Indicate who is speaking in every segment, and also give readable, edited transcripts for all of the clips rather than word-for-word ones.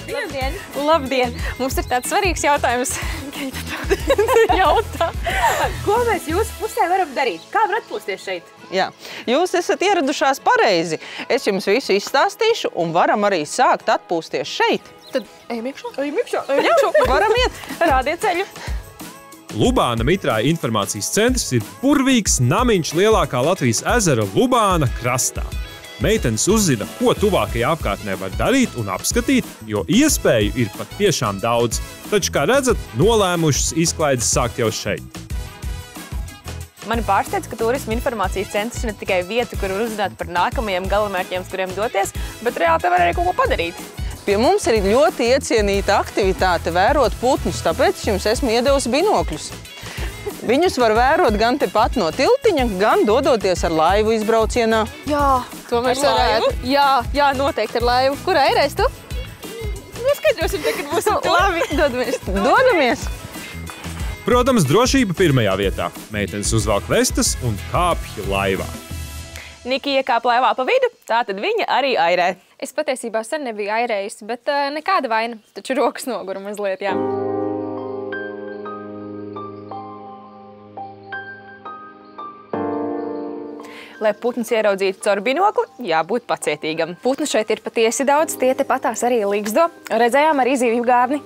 Speaker 1: Labdien!
Speaker 2: Labdien! Mums ir tāds svarīgs jautājums. Jautā.
Speaker 1: Ko mēs jūsu pusē varam darīt? Kā var atpūsties šeit?
Speaker 3: Jā, jūs esat ieradušās pareizi. Es jums visu izstāstīšu un varam arī sākt atpūsties šeit.
Speaker 2: Tad ejam iekšā.
Speaker 3: Jā, varam iet.
Speaker 2: Rādiet ceļu.
Speaker 4: Lubāna Mitrāja informācijas centrs ir burvīgs namiņš lielākā Latvijas ezera Lubāna krastā. Meitenes uzzina, ko tuvākajā apkārtnē var darīt un apskatīt, jo iespēju ir pat tiešām daudz. Taču, kā redzat, nolēmušas izklaides sākt jau šeit.
Speaker 2: Mani pārsteidz, ka turisma informācijas centrs ir ne tikai vieta, kur var uzzināt par nākamajiem galamērķiem, uz kuriem doties, bet reāli te var arī kaut ko padarīt.
Speaker 3: Pie mums ir ļoti iecienīta aktivitāte vērot putnus, tāpēc jums esmu iedevusi binokļus. Viņus var vērot gan tepat no tiltiņa, gan dodoties ar laivu izbraucienā.
Speaker 2: Jā, to mēs varētu. Jā, noteikti ar laivu. Kurā ir tu? Noskaidrosim, kad būsim tur. Labi, dodamies.
Speaker 3: Dodamies!
Speaker 4: Protams, drošība pirmajā vietā. Meitenes uzvelk vestas un kāpj laivā.
Speaker 2: Niki iekāp laivā pa vidu, tātad viņa arī airē.
Speaker 5: Es patiesībā sen nebiju airējusi, bet nekāda vaina. Taču rokas nogura mazliet, jā.
Speaker 2: Lai putnus ieraudzītu caur binokli, jābūt pacietīgam.
Speaker 5: Putnu šeit ir patiesi daudz, tie tepatās arī līgzdo. Redzējām arī zivju gārni.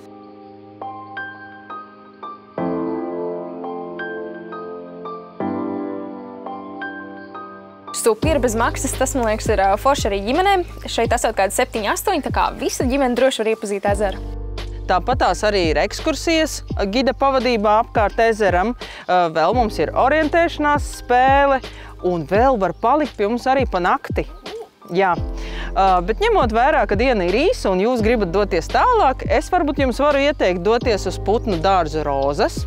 Speaker 5: Supi ir bez maksas, tas, man liekas, ir forši arī ģimenēm. Šeit esot kādi 7-8, tā kā visa ģimene droši var iepazīt ezeru.
Speaker 3: Tāpatās arī ir ekskursijas gida pavadībā apkārt ezeram. Vēl mums ir orientēšanās spēle un vēl var palikt pie mums arī pa nakti. Jā, bet ņemot vērā, ka diena ir īsa un jūs gribat doties tālāk, es varbūt jums varu ieteikt doties uz Putnu dārzu Rozas,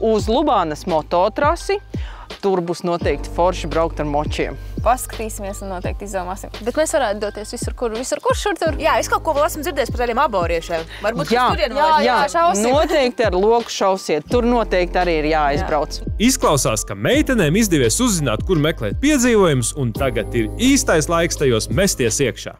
Speaker 3: uz Lubānas mototrasi. Tur būs noteikti forši braukt ar močiem.
Speaker 5: Paskatīsimies un noteikti izdomāsim. Bet mēs varētu doties visur, kur šur tur.
Speaker 1: Jā, es kaut ko vēl esmu dzirdējis par tādiem aboriešiem. Varbūt
Speaker 3: Jā,
Speaker 5: šausim.
Speaker 3: noteikti ar loku šausiet. Tur noteikti arī ir jāizbrauc.
Speaker 4: Izklausās, ka meitenēm izdevies uzzināt, kur meklēt piedzīvojumus, un tagad ir īstais laiks tajos mesties iekšā.